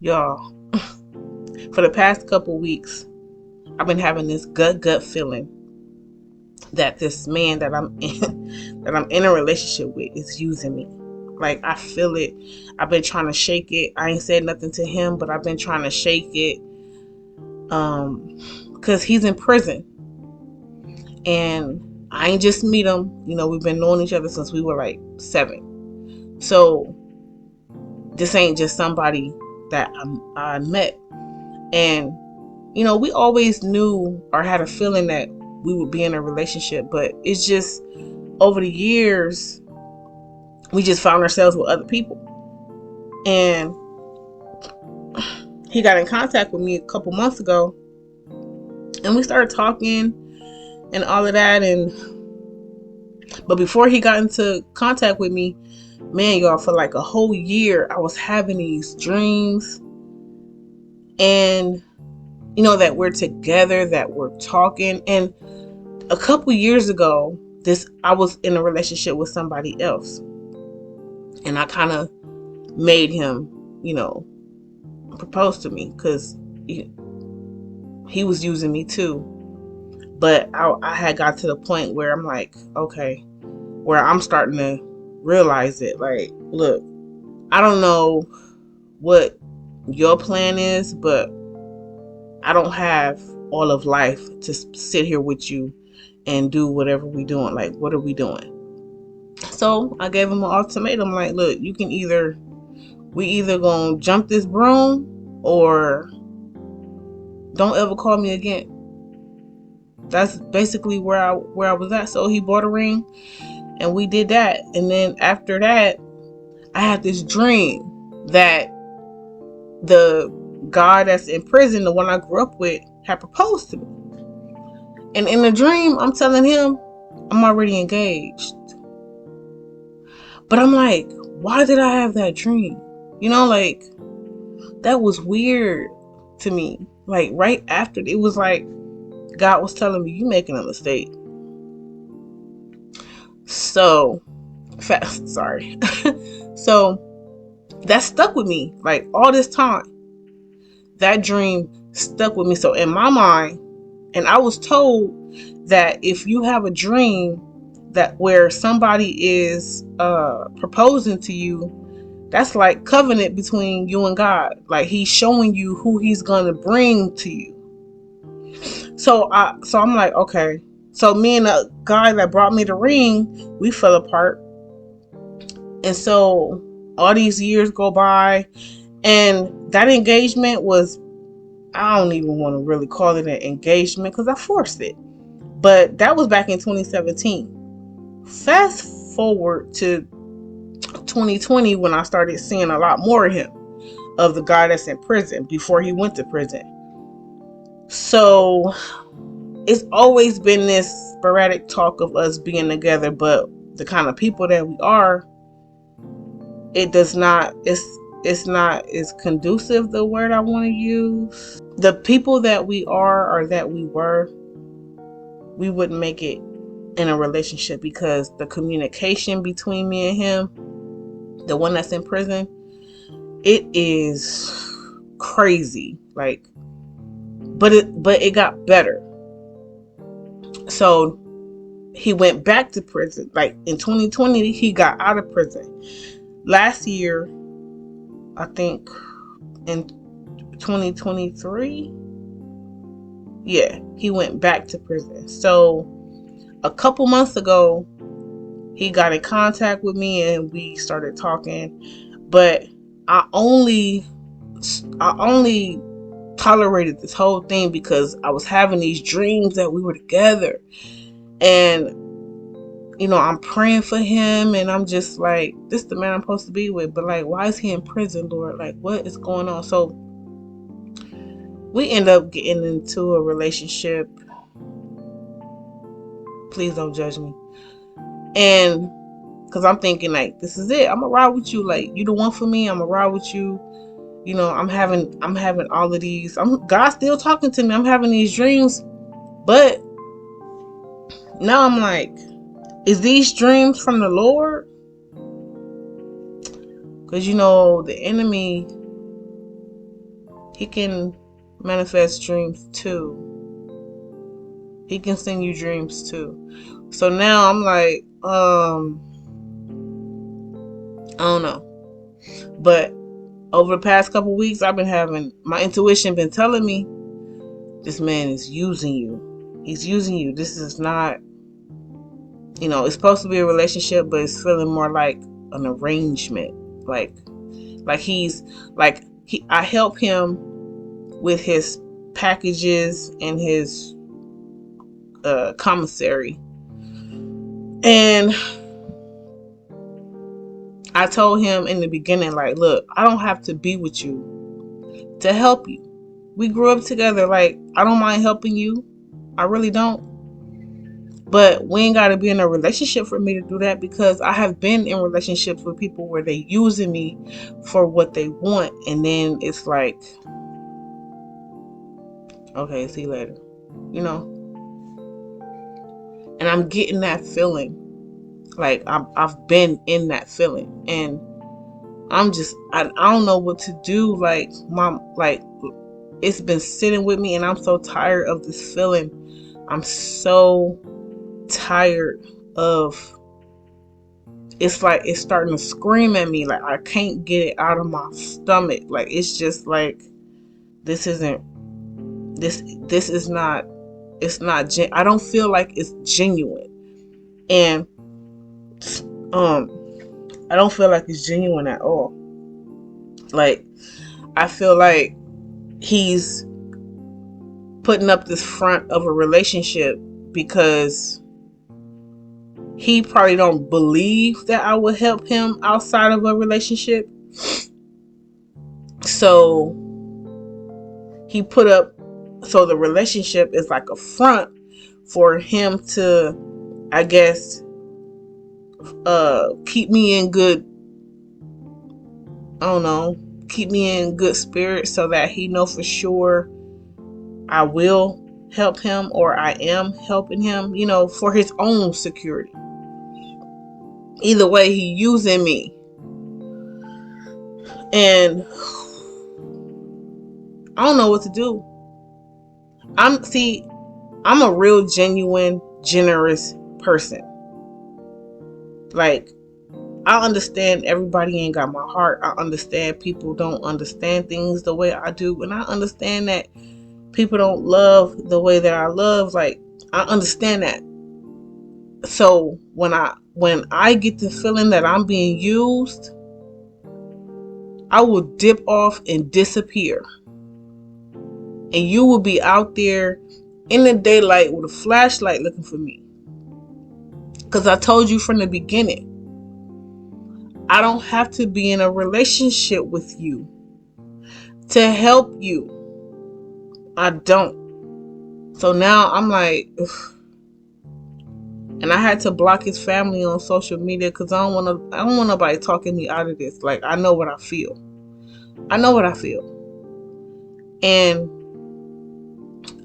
Y'all, for the past couple weeks, I've been having this gut feeling that this man that I'm in a relationship with is using me. Like, I feel it. I've been trying to shake it. I ain't said nothing to him, but I've been trying to shake it. Because he's in prison. And I ain't just meet him. We've been knowing each other since we were like 7. So this ain't just somebody that I met. And, we always knew or had a feeling that we would be in a relationship. But it's just over the years, we just found ourselves with other people. And he got in contact with me a couple months ago. And we started talking and all of that. But before he got into contact with me, man, y'all, for like a whole year, I was having these dreams. And, that we're together, that we're talking. And a couple years ago, I was in a relationship with somebody else. And I kind of made him, propose to me because he was using me too. But I had got to the point where I'm like, okay, where I'm starting to realize it. Like, look, I don't know what your plan is, but I don't have all of life to sit here with you and do whatever we doing. Like, what are we doing? So I gave him an ultimatum. Like, look, we either gonna jump this broom or don't ever call me again. That's basically where I was at. So he bought a ring and we did that. And then after that, I had this dream that the guy that's in prison, the one I grew up with, had proposed to me. And in the dream, I'm telling him I'm already engaged. But I'm like, why did I have that dream? Like, that was weird to me. Like, right after, it was like God was telling me, you making a mistake. So, sorry. So, that stuck with me. Like, all this time, that dream stuck with me. So, in my mind, and I was told that if you have a dream that where somebody is proposing to you, that's like covenant between you and God. Like, he's showing you who he's going to bring to you. So I'm like, okay. So me and the guy that brought me the ring, we fell apart. And so all these years go by, and that engagement was, I don't even want to really call it an engagement because I forced it. But that was back in 2017. Fast forward to 2020 when I started seeing a lot more of him, of the guy that's in prison before he went to prison. So it's always been this sporadic talk of us being together, but the kind of people that we are, it's not as conducive, the word I want to use. The people that we are or that we were, we wouldn't make it in a relationship because the communication between me and him, the one that's in prison, it is crazy. Like, but it got better. So he went back to prison. Like, in 2020, he got out of prison. Last year, I think in 2023, yeah, he went back to prison. So a couple months ago, he got in contact with me and we started talking. But I only tolerated this whole thing because I was having these dreams that we were together. And I'm praying for him and I'm just like, this is the man I'm supposed to be with. But like, why is he in prison, Lord? Like, what is going on? So we end up getting into a relationship. Please don't judge me. And because I'm thinking, like, this is it. I'm gonna ride with you. Like, you the one for me. I'm gonna ride with you. I'm having all of these. God's still talking to me. I'm having these dreams. But now I'm like, is these dreams from the Lord? Because the enemy, He can manifest dreams too. He can send you dreams too. So now I'm like, I don't know. But over the past couple weeks, I've been having, my intuition been telling me, this man is using you. He's using you. This is not, it's supposed to be a relationship, but it's feeling more like an arrangement. Like he's, I help him with his packages and his commissary. And I told him in the beginning, like, look, I don't have to be with you to help you. We grew up together. Like, I don't mind helping you. I really don't. But we ain't got to be in a relationship for me to do that, because I have been in relationships with people where they using me for what they want. And then it's like, okay, see you later. And I'm getting that feeling. Like, I've been in that feeling. And I don't know what to do. Like, it's been sitting with me, and I'm so tired of this feeling. I'm so tired of, it's like it's starting to scream at me. Like, I can't get it out of my stomach. Like, it's just like, this is not, I don't feel like it's genuine. And I don't feel like it's genuine at all. Like, I feel like he's putting up this front of a relationship because he probably don't believe that I would help him outside of a relationship. So he put up, so the relationship is like a front for him to, I guess, keep me in good, I don't know, keep me in good spirits, so that he know for sure I will help him, or I am helping him, for his own security. Either way, he using me. And I don't know what to do. I'm a real genuine, generous person. Like, I understand everybody ain't got my heart. I understand people don't understand things the way I do. And I understand that people don't love the way that I love. Like, I understand that. So when I get the feeling that I'm being used, I will dip off and disappear. And you will be out there in the daylight with a flashlight looking for me. Because I told you from the beginning, I don't have to be in a relationship with you to help you. I don't. So now I'm like, ugh. And I had to block his family on social media because I don't want nobody talking me out of this. Like, I know what I feel. And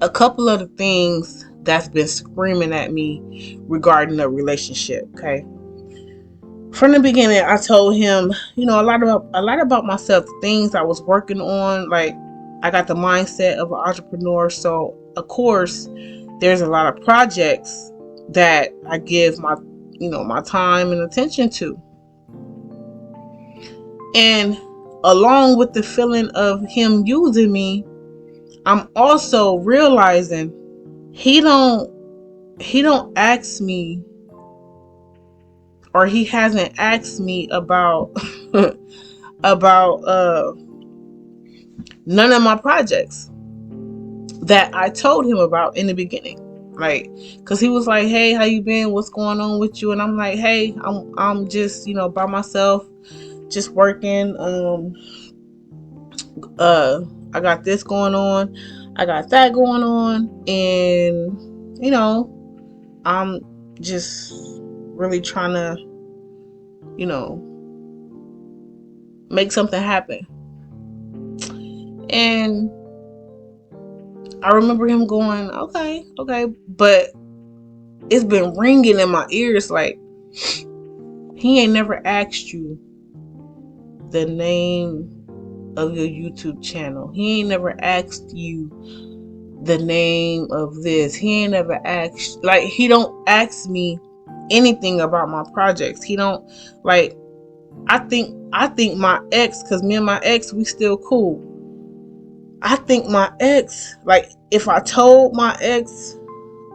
a couple of the things that's been screaming at me regarding the relationship, okay? From the beginning, I told him, a lot about myself, things I was working on. Like, I got the mindset of an entrepreneur, so of course, there's a lot of projects that I give my time and attention to. And along with the feeling of him using me, I'm also realizing he don't ask me, or he hasn't asked me about about none of my projects that I told him about in the beginning. Like, cause he was like, "Hey, how you been? What's going on with you?" And I'm like, "Hey, I'm just by myself, just working. I got this going on, I got that going on, and I'm just really trying to, make something happen." And I remember him going, okay, but it's been ringing in my ears like, he ain't never asked you the name of your YouTube channel. He ain't never asked you the name of this. He ain't never asked, like, he don't ask me anything about my projects. He don't, like, I think my ex, because me and my ex, we still cool. I think my ex, like, if I told my ex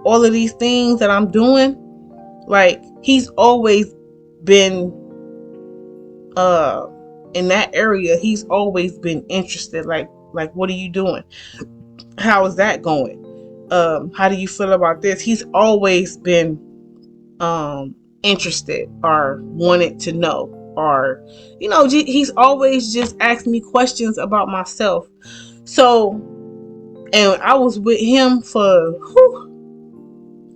all of these things that I'm doing, like, he's always been in that area. He's always been interested. Like, what are you doing? How is that going? How do you feel about this? He's always been interested or wanted to know, or he's always just asked me questions about myself. So, and I was with him for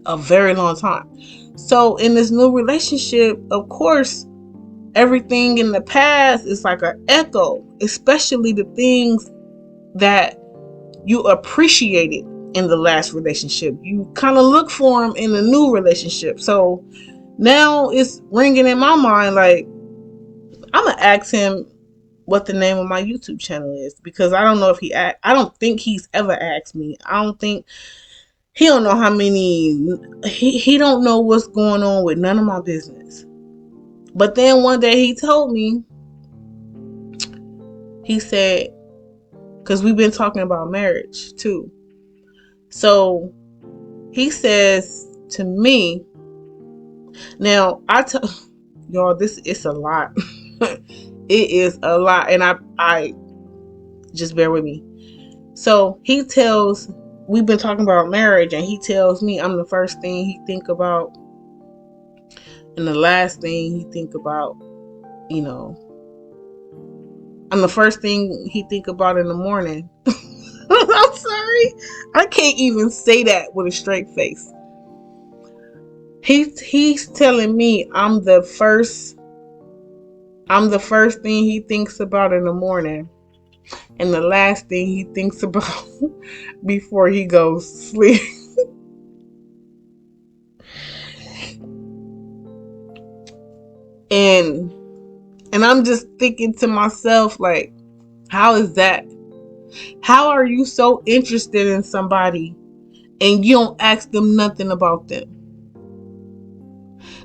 a very long time. So in this new relationship, of course, everything in the past is like an echo, especially the things that you appreciated in the last relationship. You kind of look for them in the new relationship. So now it's ringing in my mind, like, I'm gonna ask him what the name of my YouTube channel is, because I don't know if I don't think he's ever asked me. I don't think he don't know how many. He don't know what's going on with none of my business. But then one day he told me, he said, because we've been talking about marriage too. So he says to me, now y'all, this is a lot. It is a lot, and I just bear with me. So we've been talking about marriage, and he tells me I'm the first thing he think about, and the last thing he think about. I'm the first thing he think about in the morning. I'm sorry, I can't even say that with a straight face. He's telling me I'm the first thing he thinks about in the morning, and the last thing he thinks about before he goes to sleep. and I'm just thinking to myself, like, how is that? How are you so interested in somebody and you don't ask them nothing about them?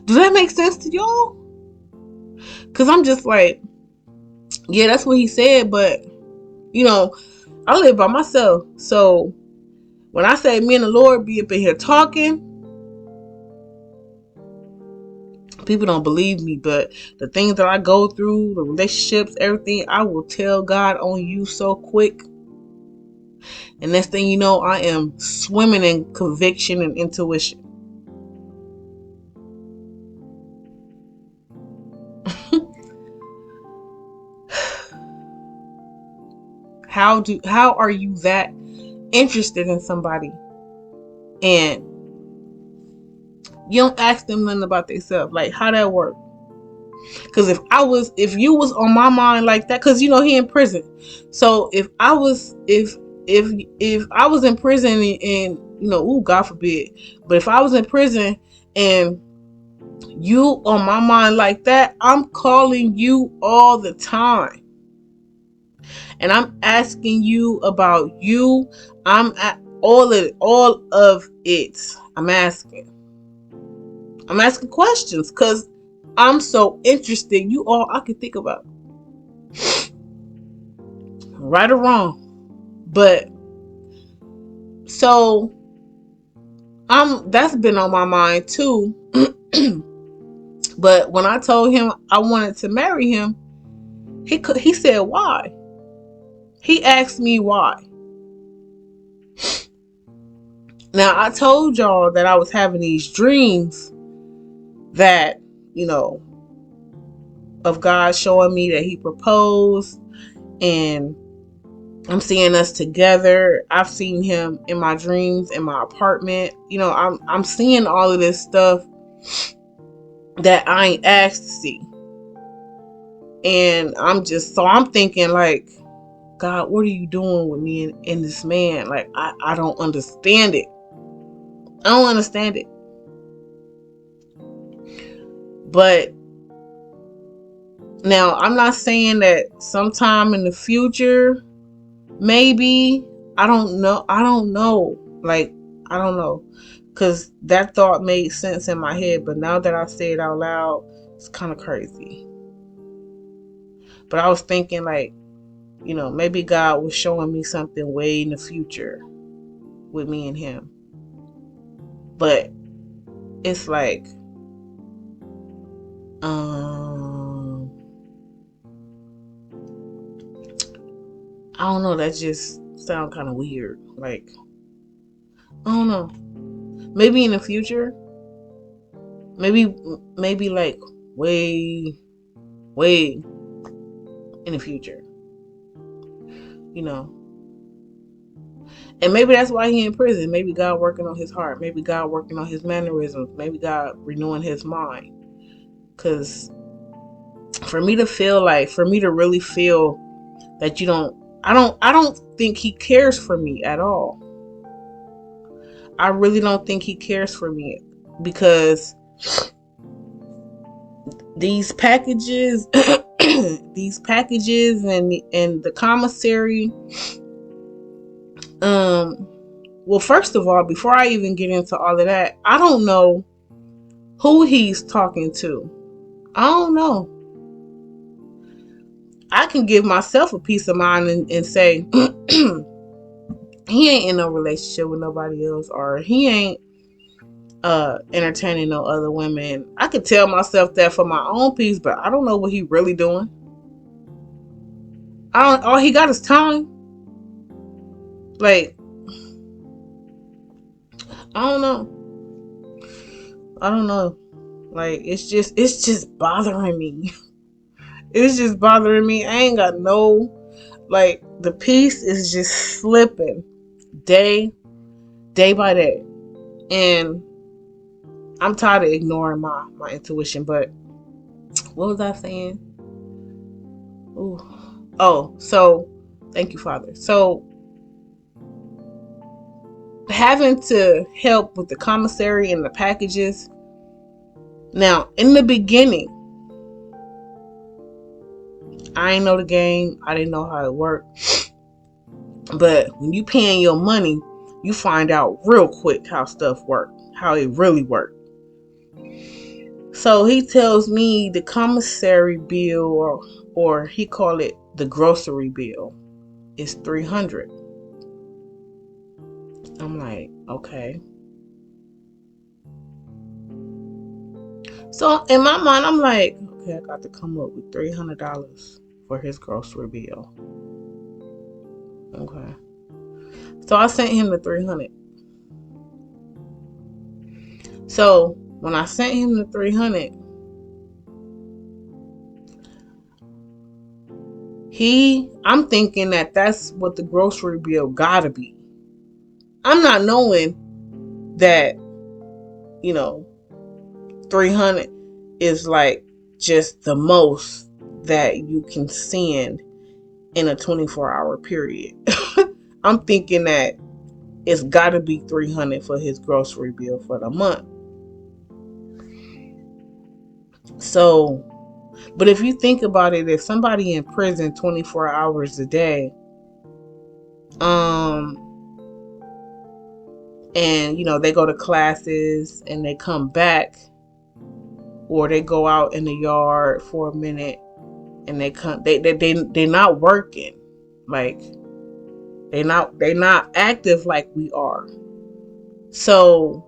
Does that make sense to y'all? Because I'm just like, yeah, that's what he said, but I live by myself. So when I say me and the Lord be up in here talking, people don't believe me, but the things that I go through, the relationships, everything, I will tell God on you so quick. And next thing you know, I am swimming in conviction and intuition. How are you that interested in somebody and you don't ask them nothing about themselves? Like, how that work? Because if you was on my mind like that, because he in prison. So if I was in prison and ooh, God forbid, but if I was in prison and you on my mind like that, I'm calling you all the time. And I'm asking you about you. I'm at all of it. I'm asking questions because I'm so interested. You all I can think about, right or wrong. But so that's been on my mind too. But when I told him I wanted to marry him, he said why. He asked me why. Now, I told y'all that I was having these dreams that, of God showing me that he proposed, and I'm seeing us together. I've seen him in my dreams in my apartment. I'm seeing all of this stuff that I ain't asked to see. And I'm thinking, like, God, what are you doing with me and this man? Like, I don't understand it. I don't understand it. But Now, I'm not saying that sometime in the future, maybe, I don't know. Like, I don't know. Because that thought made sense in my head. But now that I say it out loud, it's kind of crazy. But I was thinking, like, maybe God was showing me something way in the future with me and him. But it's like, I don't know. That just sound kind of weird. Like, I don't know. Maybe in the future. Maybe like way, way in the future. And maybe that's why he in prison. Maybe God working on his heart. Maybe God working on his mannerisms. Maybe God renewing his mind. Because for me to really feel that I don't think he cares for me at all. I really don't think he cares for me, because these packages, these packages and the commissary. Well, first of all, before I even get into all of that, I don't know who he's talking to. I don't know. I can give myself a peace of mind and say he ain't in no relationship with nobody else, or he ain't entertaining no other women. I could tell myself that for my own peace, but I don't know what he really doing. All he got is time. Like, I don't know. Like, it's just bothering me. It's just bothering me. I ain't got no, like, the peace is just slipping day by day. And I'm tired of ignoring my intuition. But what was I saying? Ooh. Oh, so thank you, Father. So having to help with the commissary and the packages. Now, in the beginning, I ain't know the game. I didn't know how it worked. But when you paying your money, you find out real quick how stuff works, how it really works. So he tells me the commissary bill, or he call it the grocery bill, is $300. I'm like, okay. So in my mind, I'm like, okay, I got to come up with $300 for his grocery bill. Okay. So I sent him the $300. So when I sent him the $300, I'm thinking that that's what the grocery bill gotta be. I'm not knowing that, 300 is like just the most that you can send in a 24-hour period. I'm thinking that it's gotta be 300 for his grocery bill for the month. So, but if you think about it, if somebody in prison 24 hours a day, and they go to classes and they come back, or they go out in the yard for a minute and they come, they're not working, like they're not active like we are. So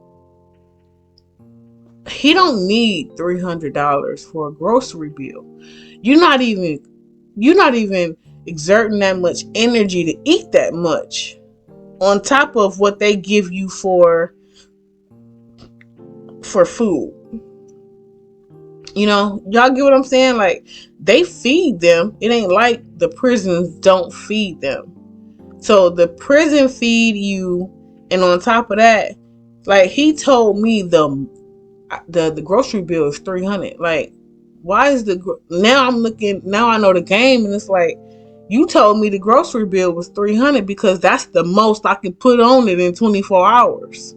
he don't need $300 for a grocery bill. You're not even exerting that much energy to eat that much, on top of what they give you for food. Y'all get what I'm saying? Like, they feed them. It ain't like the prisons don't feed them. So the prison feed you, and on top of that, like, he told me the grocery bill is $300. Like, why is now I know the game, and it's like, you told me the grocery bill was $300 because that's the most I can put on it in 24 hours.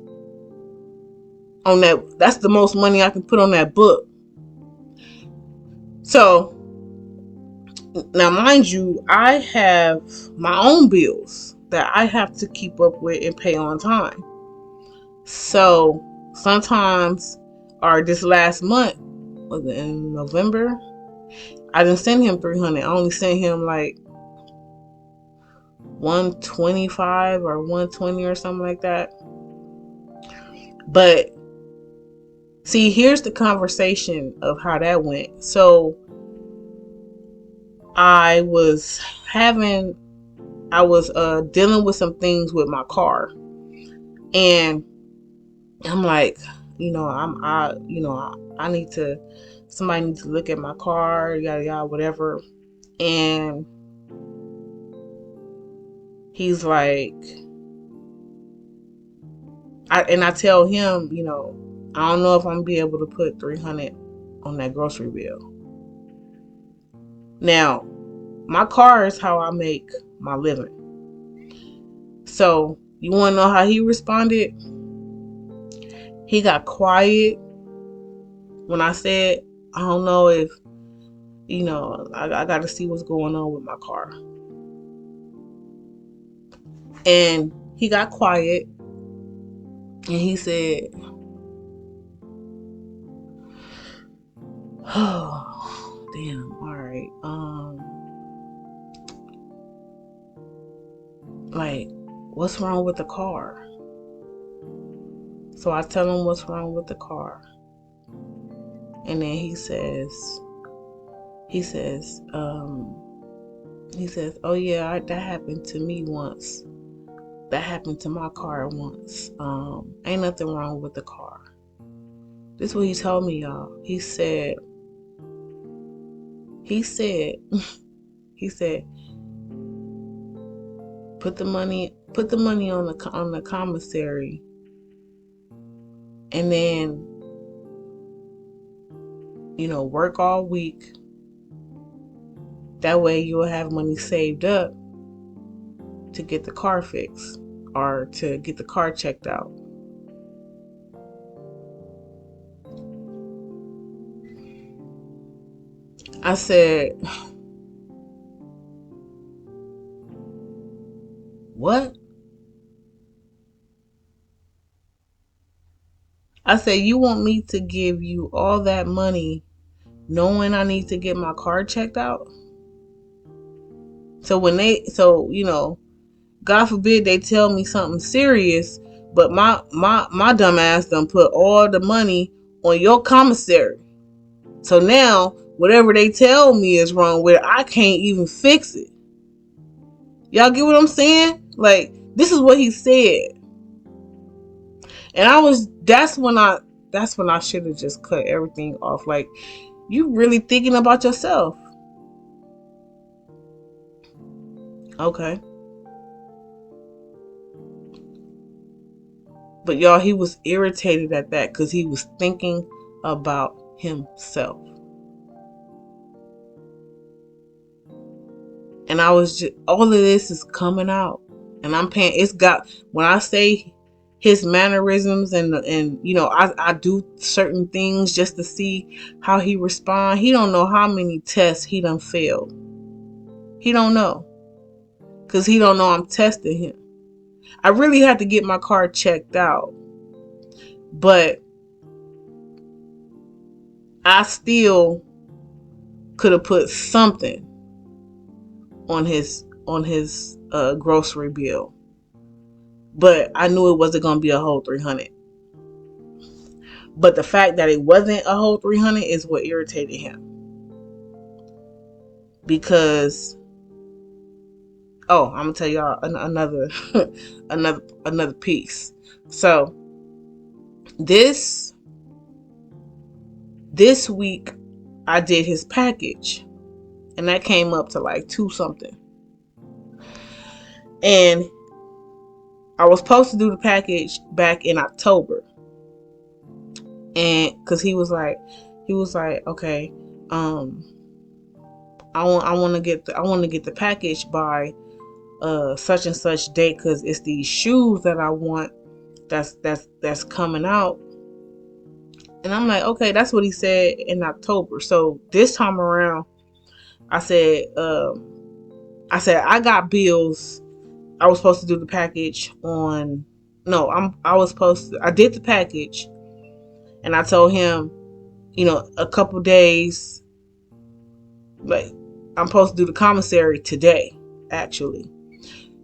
That's the most money I can put on that book. So Now, mind you, I have my own bills that I have to keep up with and pay on time. So sometimes, or this last month, was it in November? I didn't send him 300. I only sent him like 125 or 120 or something like that. But see, here's the conversation of how that went. So I was dealing with some things with my car, and I'm like, I need to, somebody needs to look at my car, yada yada, whatever. And he's like, I tell him, I don't know if I'm gonna be able to put 300 on that grocery bill. Now, my car is how I make my living. So you want to know how he responded? He got quiet when I said, I don't know if, I got to see what's going on with my car. And he got quiet and he said, oh, damn, all right. Like, what's wrong with the car? So I tell him what's wrong with the car. And then he says, oh yeah, that happened to me once. That happened to my car once. Ain't nothing wrong with the car. This is what he told me, y'all. He said, he said, put the money on the commissary, and then, work all week. That way you'll have money saved up to get the car fixed or to get the car checked out. I said, what? I said, you want me to give you all that money knowing I need to get my car checked out? So God forbid they tell me something serious, but my dumb ass done put all the money on your commissary. So now whatever they tell me is wrong with it, I can't even fix it. Y'all get what I'm saying? Like, this is what he said. And that's when I should have just cut everything off. Like, you really thinking about yourself. Okay. But y'all, he was irritated at that because he was thinking about himself. And I was just, all of this is coming out. And I'm paying, when I say his mannerisms and I do certain things just to see how he respond. He don't know how many tests he done failed. He don't know. Because he don't know I'm testing him. I really had to get my car checked out. But I still could have put something on his grocery bill. But I knew it wasn't going to be a whole 300. But the fact that it wasn't a whole 300 is what irritated him. Because, I'm going to tell y'all another piece. So this week I did his package, and that came up to like 2 something. And I was supposed to do the package back in October. And cause he was like, okay, I want to get the package by such and such date, cause it's these shoes that I want that's coming out. And I'm like, okay, that's what he said in October. So this time around, I said, I got bills. I was supposed to do the package on. No, I was supposed to. I did the package, and I told him, a couple days. Like, I'm supposed to do the commissary today, actually.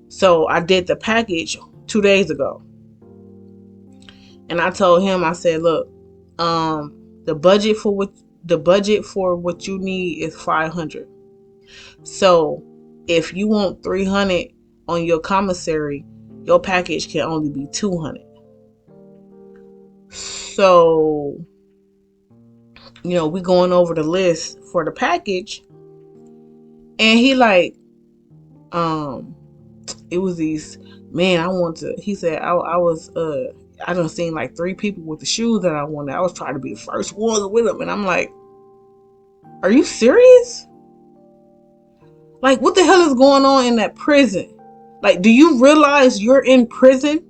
So I did the package 2 days ago, and I told him, I said, look, the budget for what you need is 500. So if you want 300 on your commissary, your package can only be 200. So, we going over the list for the package, and he like, it was these, man, he said, I done seen like 3 people with the shoes that I wanted. I was trying to be the first one with them. And I'm like, are you serious? Like, what the hell is going on in that prison? Like, do you realize you're in prison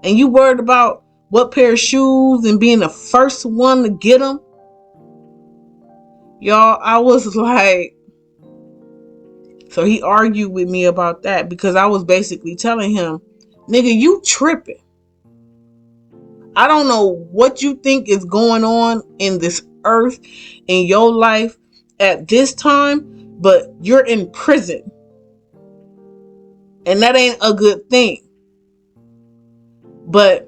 and you worried about what pair of shoes and being the first one to get them? Y'all, I was like, so he argued with me about that because I was basically telling him, nigga, you tripping. I don't know what you think is going on in this earth, in your life at this time, but you're in prison. And that ain't a good thing. But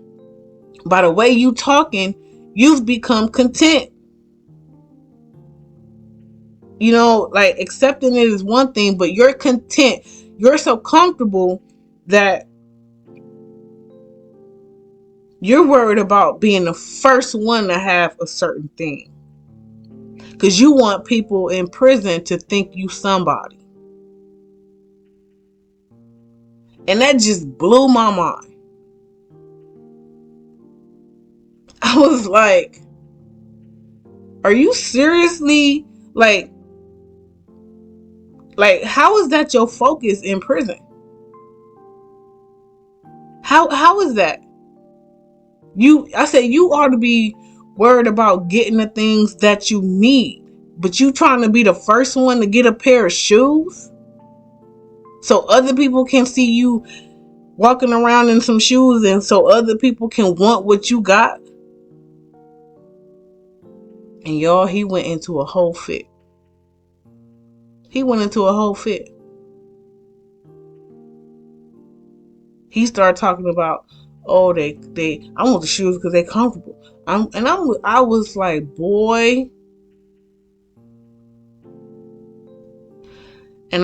by the way you talking, you've become content. Like, accepting it is one thing, but you're content. You're so comfortable that you're worried about being the first one to have a certain thing. Because you want people in prison to think you somebody. And that just blew my mind. I was like, are you seriously, like how is that your focus in prison? How is that? I said you ought to be worried about getting the things that you need, but you trying to be the first one to get a pair of shoes so other people can see you walking around in some shoes, and so other people can want what you got. And y'all, he went into a whole fit. He started talking about, oh, I want the shoes because they're comfortable. I was like, boy. And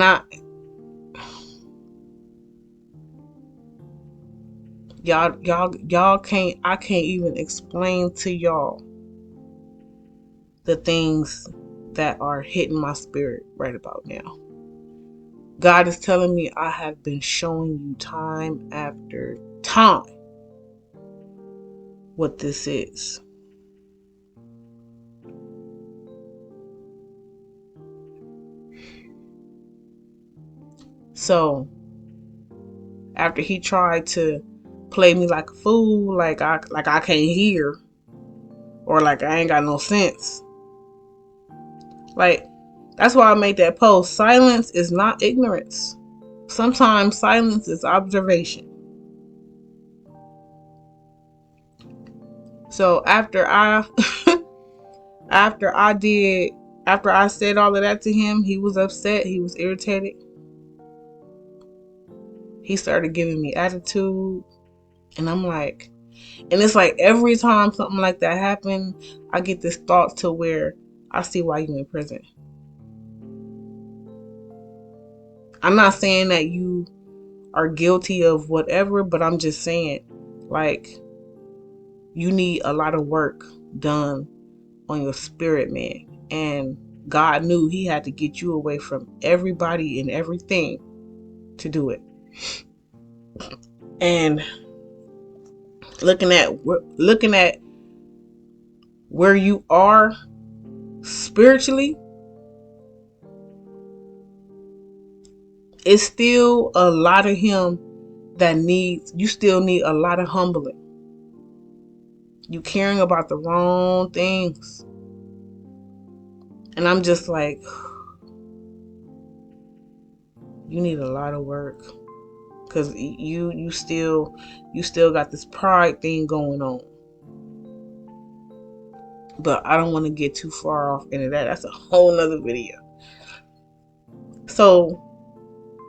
y'all I can't even explain to y'all the things that are hitting my spirit right about now. God is telling me I have been showing you time after time what this is. So after he tried to play me like a fool, like I can't hear, or like I ain't got no sense. Like, that's why I made that post. Silence is not ignorance. Sometimes silence is observation. So after I said all of that to him, he was upset, he was irritated. He started giving me attitude, and I'm like, and it's like every time something like that happened, I get this thought to where I see why you in prison. I'm not saying that you are guilty of whatever, but I'm just saying, like, you need a lot of work done on your spirit, man. And God knew he had to get you away from everybody and everything to do it. And looking at where you are spiritually, it's still a lot of him you still need a lot of humbling. You caring about the wrong things. And I'm just like, you need a lot of work, because you still got this pride thing going on. But I don't want to get too far off into that. That's a whole nother video. So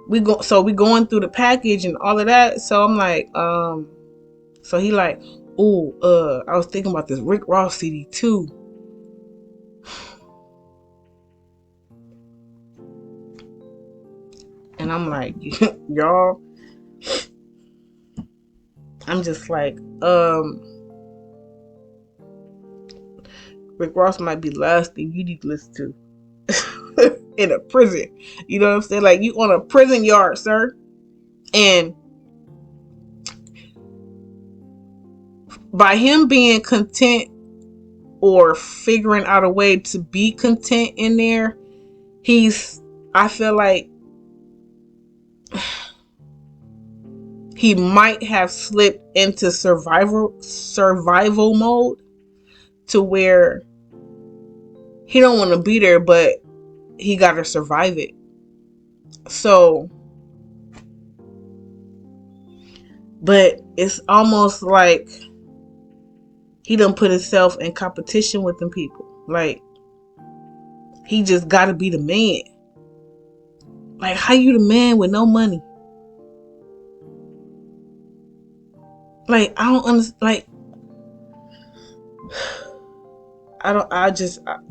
we going through the package and all of that. So I'm like, so he like, oh, I was thinking about this Rick Ross CD too. And I'm like, y'all, I'm just like, Rick Ross might be the last thing you need to listen to in a prison. You know what I'm saying? Like, you on a prison yard, sir. And by him being content or figuring out a way to be content in there, I feel like he might have slipped into survival mode, to where he don't want to be there, but he got to survive it. So, but it's almost like he done put himself in competition with them people. Like, he just got to be the man. Like, how you the man with no money? Like, I don't understand. Like,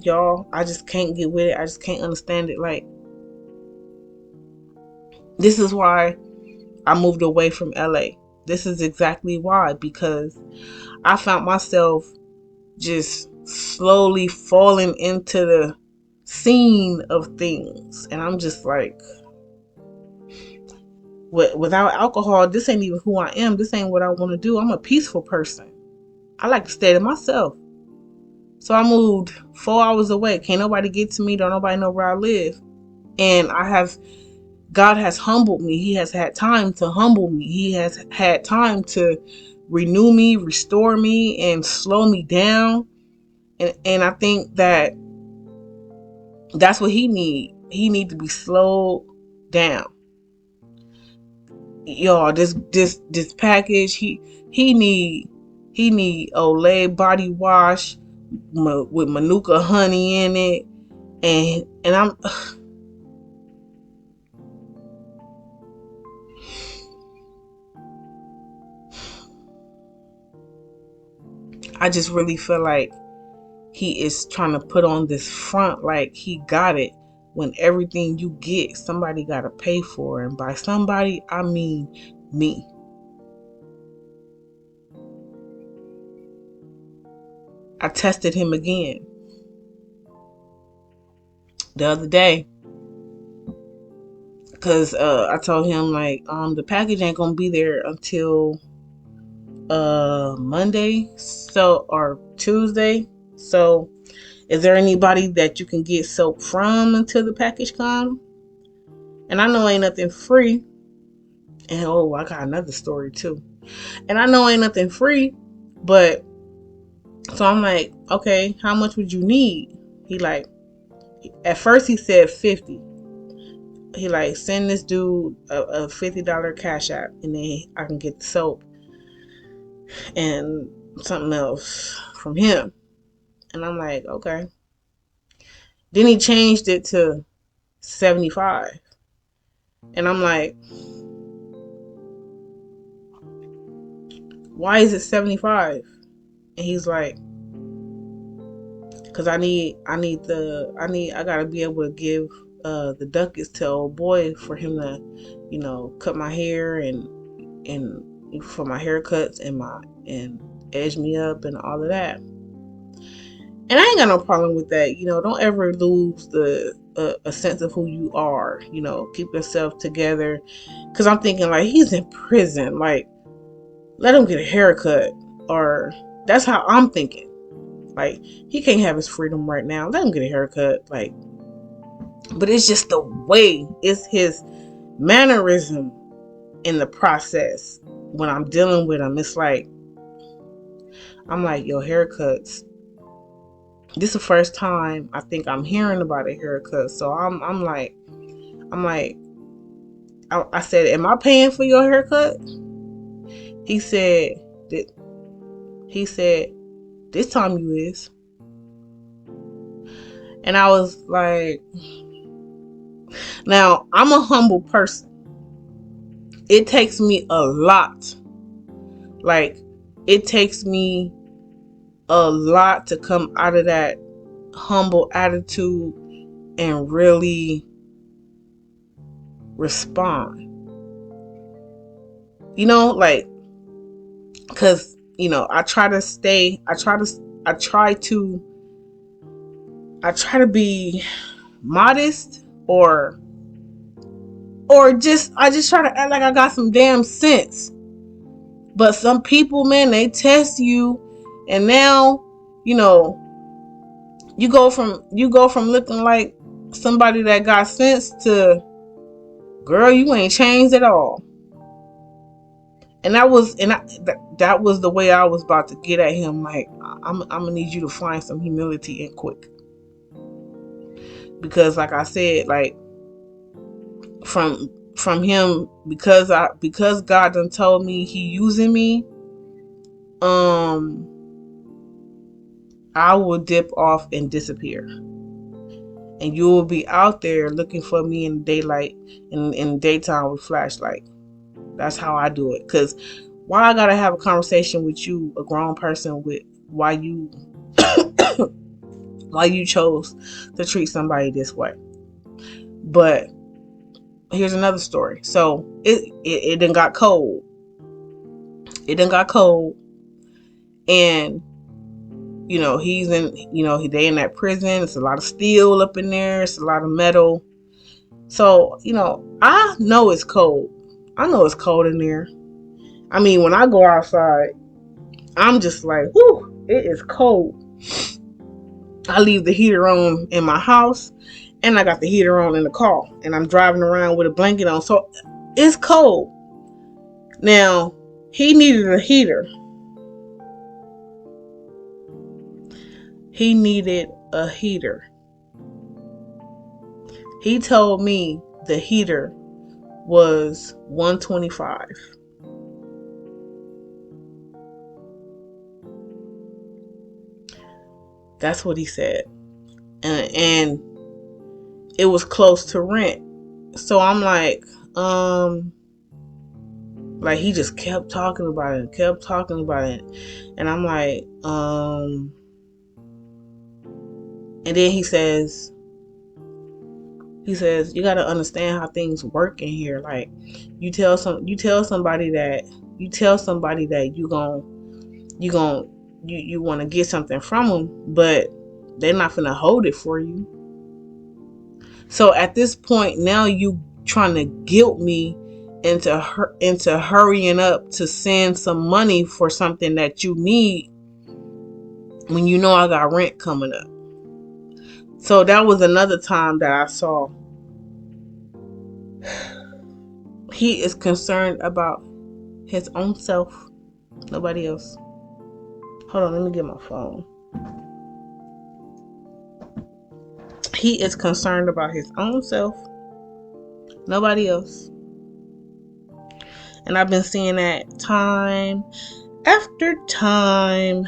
y'all, I just can't get with it. I just can't understand it. Like, this is why I moved away from LA. This is exactly why, because I found myself just slowly falling into the scene of things. And I'm just like, without alcohol, this ain't even who I am. This ain't what I want to do. I'm a peaceful person. I like to stay to myself. So I moved 4 hours away. Can't nobody get to me. Don't nobody know where I live. And God has humbled me. He has had time to humble me. He has had time to renew me, restore me, and slow me down. And I think that's what he need. He need to be slowed down. Y'all, this package, he need Olay body wash with Manuka honey in it, and I just really feel like he is trying to put on this front like he got it, when everything you get, somebody got to pay for. And by somebody, I mean me. I tested him again the other day, because I told him, like, the package ain't gonna be there until Monday, or Tuesday. So is there anybody that you can get soap from until the package comes? And I know ain't nothing free. And I got another story too. And I know ain't nothing free, but so I'm like, okay, how much would you need? He like, at first he said 50. He like, send this dude a $50 cash app, and then I can get the soap and something else from him. And I'm like, okay. Then he changed it to 75. And I'm like, why is it 75? And he's like, because I gotta be able to give the ducats to old boy for him to, cut my hair and for my haircuts and edge me up and all of that. And I ain't got no problem with that. Don't ever lose a sense of who you are. Keep yourself together. Because I'm thinking, like, he's in prison. Like, let him get a haircut. Or that's how I'm thinking. Like, he can't have his freedom right now. Let him get a haircut. Like, but it's just the way. It's his mannerism in the process. When I'm dealing with him, it's like, I'm like, yo, haircuts. This is the first time I think I'm hearing about a haircut. So I'm like, I said, am I paying for your haircut? He said, that he said, this time you is. And I was like, now I'm a humble person. It takes me a lot. Like, it takes me a lot to come out of that humble attitude and really respond. You know, like, because, you know, I try to be modest, or I just try to act like I got some damn sense. But some people, man, they test you, and now, you know, you go from looking like somebody that got sense to, girl, you ain't changed at all. And that was the way I was about to get at him. Like, I'm gonna need you to find some humility and quick, because, like I said, like, from him, because God done told me he using me, I will dip off and disappear, and you will be out there looking for me in daylight, in daytime with flashlight. That's how I do it. Because why I gotta have a conversation with you, a grown person, with why you why you chose to treat somebody this way. But here's another story. So it done got cold. It done got cold, and you know, he's in, you know, they in that prison. It's a lot of steel up in there. It's a lot of metal. So, you know, I know it's cold. I know it's cold in there. I mean, when I go outside, I'm just like, whoo, it is cold. I leave the heater on in my house, and I got the heater on in the car, and I'm driving around with a blanket on. So it's cold. Now, he needed a heater. He needed a heater. He told me the heater was $125. That's what he said. And it was close to rent. So I'm like he just kept talking about it, and I'm like, and then he says, you got to understand how things work in here. Like, you tell somebody that you want to get something from them, but they're not finna hold it for you. So at this point, now you trying to guilt me into hurrying up to send some money for something that you need, when you know I got rent coming up. So that was another time that I saw he is concerned about his own self, nobody else. Hold on, let me get my phone. He is concerned about his own self, nobody else. And I've been seeing that time after time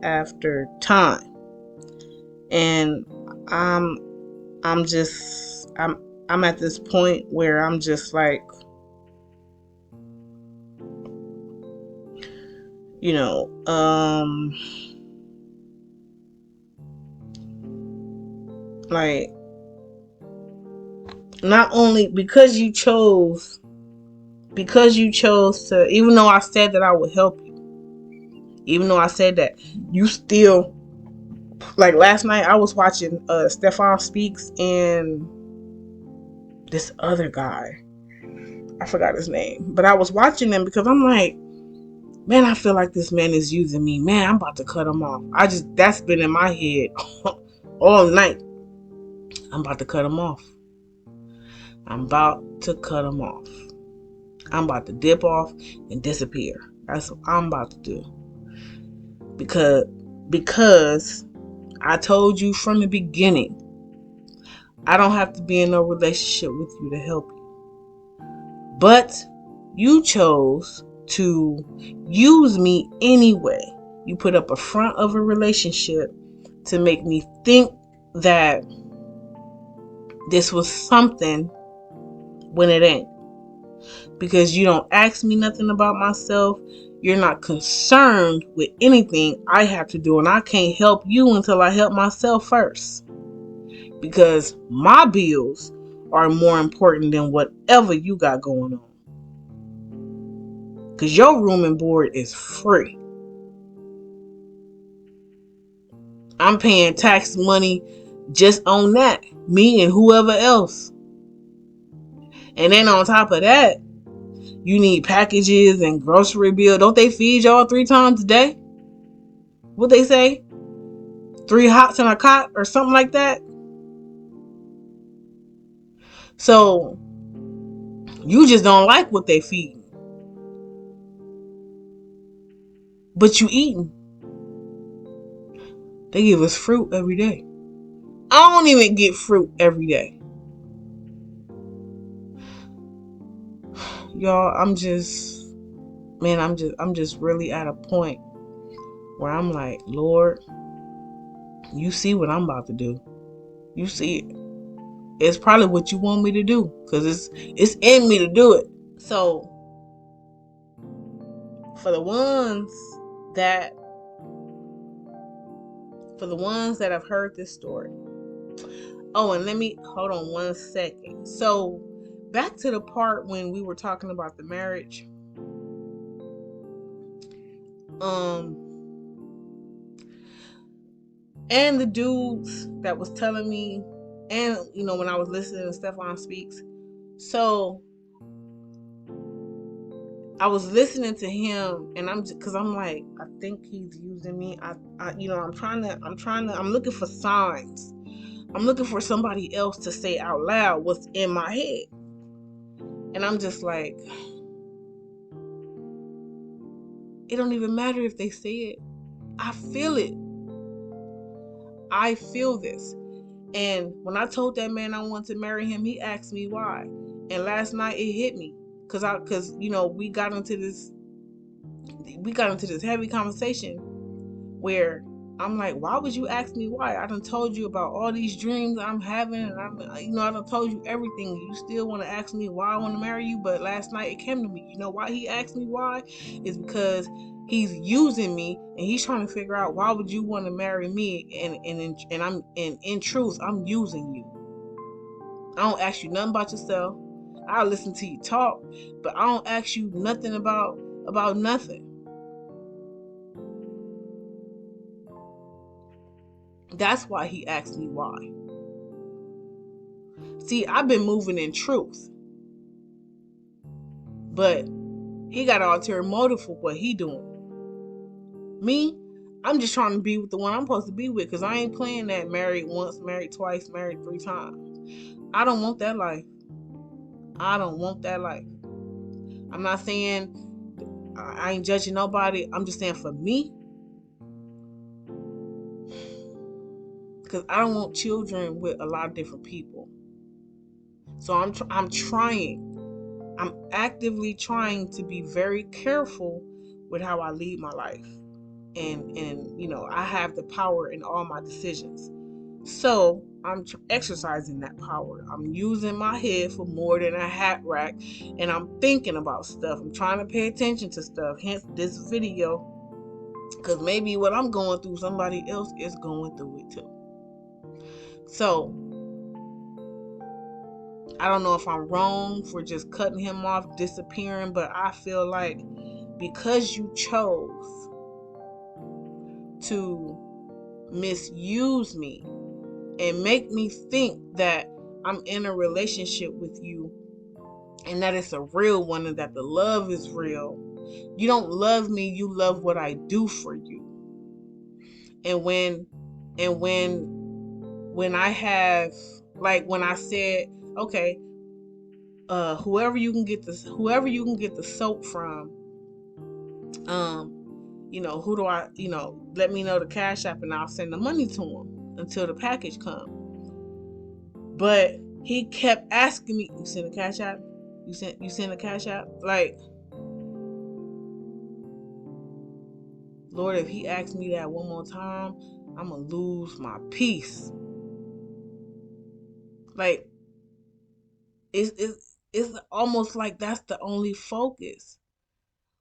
after time. And I'm at this point where I'm just like, you know, like, not only because you chose to, even though I said that I would help you, even though I said that, you still, like, last night I was watching Stefan Speaks and this other guy, I forgot his name, but I was watching them because I'm like, man, I feel like this man is using me. Man, I'm about to cut him off. That's been in my head all night. I'm about to cut him off. I'm about to dip off and disappear. That's what I'm about to do. Because I told you from the beginning, I don't have to be in no relationship with you to help you. But you chose to use me anyway. You put up a front of a relationship to make me think that this was something when it ain't. Because you don't ask me nothing about myself. You're not concerned with anything I have to do. And I can't help you until I help myself first. Because my bills are more important than whatever you got going on. Because your room and board is free. I'm paying tax money just on that. Me and whoever else. And then on top of that, you need packages and grocery bill. Don't they feed y'all 3 times a day? What they say? 3 hots and a cot or something like that. So you just don't like what they feed. But you eating. They give us fruit every day. I don't even get fruit every day. Y'all, I'm just really at a point where I'm like, Lord, you see what I'm about to do. You see it. It's probably what you want me to do, because it's in me to do it. So for the ones that have heard this story. Oh, and let me hold on 1 second. So back to the part when we were talking about the marriage. And the dudes that was telling me, and when I was listening to Stefan Speaks, so I was listening to him, and I'm like, I think he's using me. I'm looking for signs. I'm looking for somebody else to say out loud what's in my head. And I'm just like, it don't even matter if they say it. I feel it. I feel this. And when I told that man I wanted to marry him, he asked me why. And last night it hit me. Cause we got into this heavy conversation where I'm like, why would you ask me why? I done told you about all these dreams I'm having, and I done told you everything. You still want to ask me why I want to marry you? But last night it came to me. You know why he asked me why? Is because he's using me, and he's trying to figure out why would you want to marry me? And in truth, I'm using you. I don't ask you nothing about yourself. I'll listen to you talk, but I don't ask you nothing about nothing. That's why he asked me why. See, I've been moving in truth. But he got an ulterior motive for what he doing. Me, I'm just trying to be with the one I'm supposed to be with, because I ain't playing that married once, married twice, married 3 times. I don't want that life. I don't want that life. I'm not saying I ain't judging nobody. I'm just saying for me, because I don't want children with a lot of different people. So I'm trying. I'm actively trying to be very careful with how I lead my life. And I have the power in all my decisions. So I'm exercising that power. I'm using my head for more than a hat rack, and I'm thinking about stuff. I'm trying to pay attention to stuff. Hence this video, because maybe what I'm going through, somebody else is going through it too. So I don't know if I'm wrong for just cutting him off, disappearing, but I feel like because you chose to misuse me and make me think that I'm in a relationship with you and that it's a real one and that the love is real. You don't love me, you love what I do for you. And when I have, like, when I said, okay, whoever you can get the soap from, who do I, let me know the Cash App and I'll send the money to him until the package comes. But he kept asking me, you send the Cash App? You sent a cash app? Like, Lord, if he asks me that one more time, I'm gonna lose my peace. Like, it's almost like that's the only focus.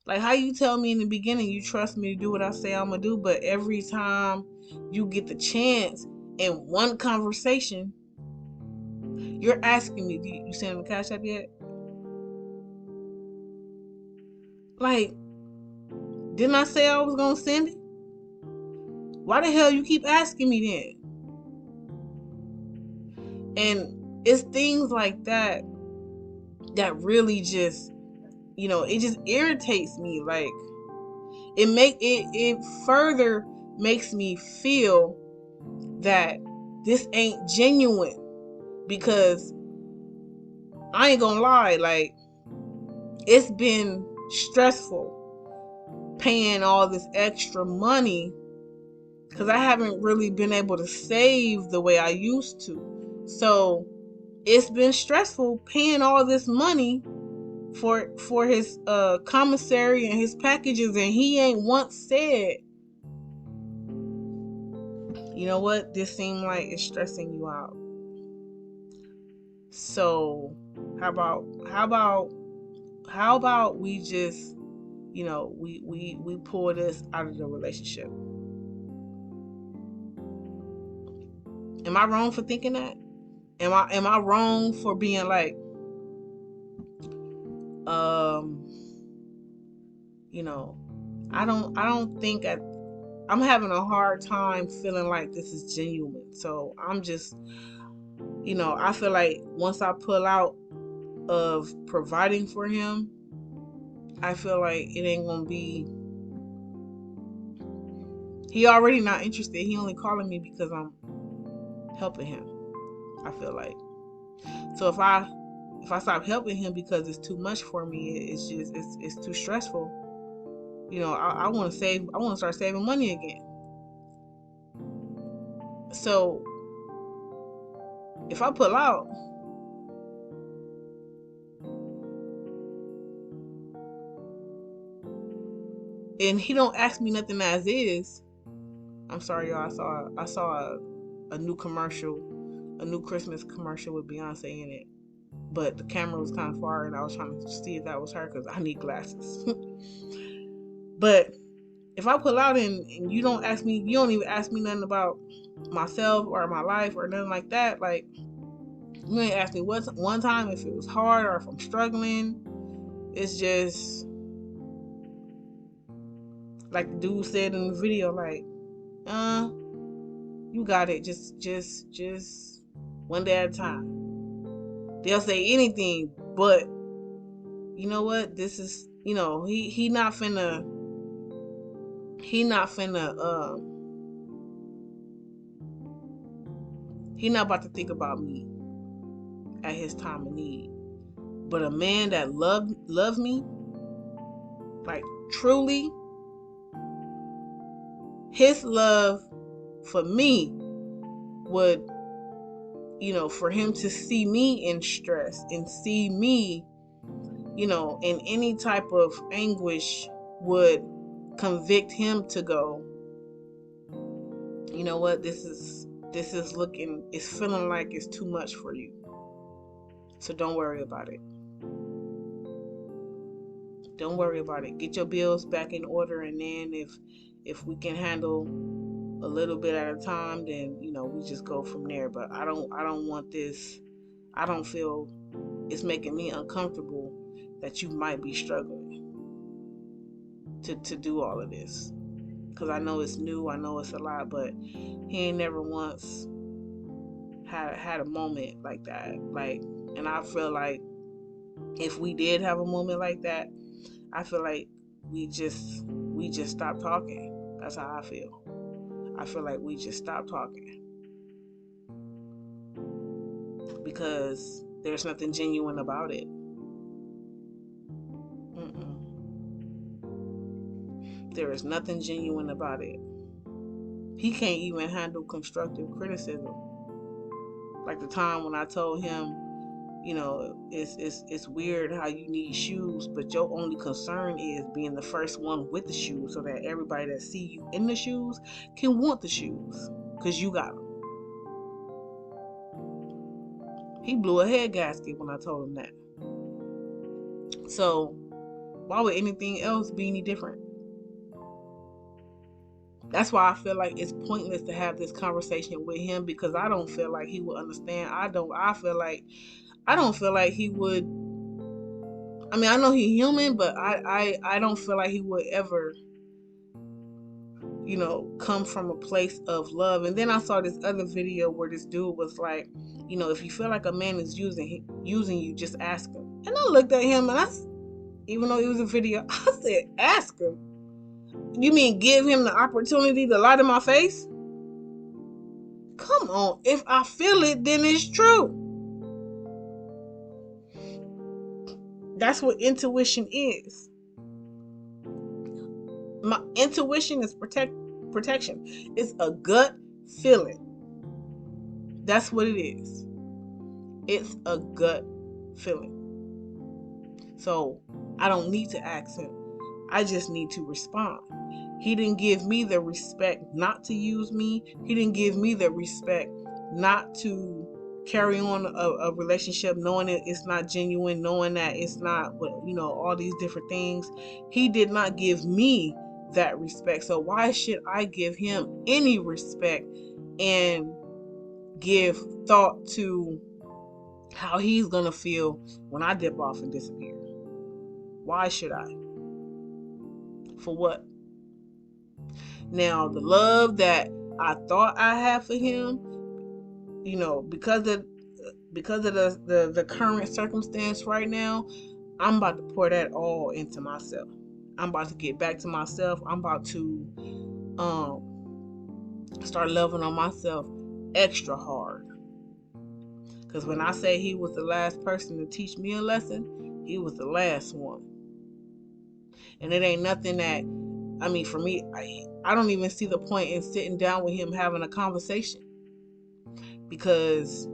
Like, how you tell me in the beginning you trust me to do what I say I'm gonna do, but every time you get the chance in one conversation, you're asking me, you send him a cash app yet? Like, didn't I say I was gonna send it? Why the hell you keep asking me then? And it's things like that that really just, it just irritates me. Like, it further makes me feel that this ain't genuine, because I ain't gonna lie, like, it's been stressful paying all this extra money because I haven't really been able to save the way I used to. So it's been stressful paying all this money for his commissary and his packages, and he ain't once said, you know what, this seems like it's stressing you out. So how about we just, we pull this out of the relationship? Am I wrong for thinking that? Am I wrong for being like, um, you know, I don't think I'm having a hard time feeling like this is genuine. So I'm just, I feel like once I pull out of providing for him, I feel like it ain't gonna be. He already not interested. He only calling me because I'm helping him, I feel like. So if I stop helping him because it's too much for me, it's too stressful. I want to save. I want to start saving money again. So if I pull out, and he don't ask me nothing as is, I'm sorry, y'all. I saw a new commercial, a new Christmas commercial with Beyonce in it, but the camera was kind of far, and I was trying to see if that was her because I need glasses. But if I pull out and you don't ask me, you don't even ask me nothing about myself or my life or nothing like that. Like, you ain't ask me one time if it was hard or if I'm struggling. It's just like the dude said in the video, like, you got it. Just one day at a time. They'll say anything, but you know what? This is, he not finna, he not finna, he not about to think about me at his time of need. But a man that loved me, like, truly, his love for me would, for him to see me in stress and see me, in any type of anguish, would convict him to go, you know what, it's feeling like it's too much for you. So don't worry about it. Don't worry about it. Get your bills back in order, and then if we can handle a little bit at a time, then we just go from there. But I don't want this. I don't feel it's making me uncomfortable that you might be struggling to do all of this, because I know it's new, I know it's a lot, but he ain't never once had a moment like that. Like, and I feel like if we did have a moment like that, I feel like we just stopped talking. That's how I feel. I feel like we just stopped talking because there's nothing genuine about it. There is nothing genuine about it. He can't even handle constructive criticism. Like the time when I told him It's weird how you need shoes, but your only concern is being the first one with the shoes, so that everybody that see you in the shoes can want the shoes because you got them. He blew a head gasket when I told him that. So why would anything else be any different? That's why I feel like it's pointless to have this conversation with him, because I don't feel like he would understand. I don't feel like he would. I mean, I know he's human, but I don't feel like he would ever, come from a place of love. And then I saw this other video where this dude was like, if you feel like a man is using you, just ask him. And I looked at him, and even though it was a video, I said, ask him. You mean give him the opportunity to lie to my face? Come on. If I feel it, then it's true. That's what intuition is. My intuition is protection. It's a gut feeling. That's what it is. It's a gut feeling. So I don't need to ask him. I just need to respond. He didn't give me the respect not to use me. He didn't give me the respect not to carry on a relationship, knowing that it's not genuine, knowing that it's not, all these different things. He did not give me that respect. So why should I give him any respect and give thought to how he's going to feel when I dip off and disappear? Why should I? For what? Now, the love that I thought I had for him, because of the current circumstance right now, I'm about to pour that all into myself. I'm about to get back to myself. I'm about to start loving on myself extra hard. Because when I say he was the last person to teach me a lesson, he was the last one. And it ain't nothing that, for me, I don't even see the point in sitting down with him having a conversation. Because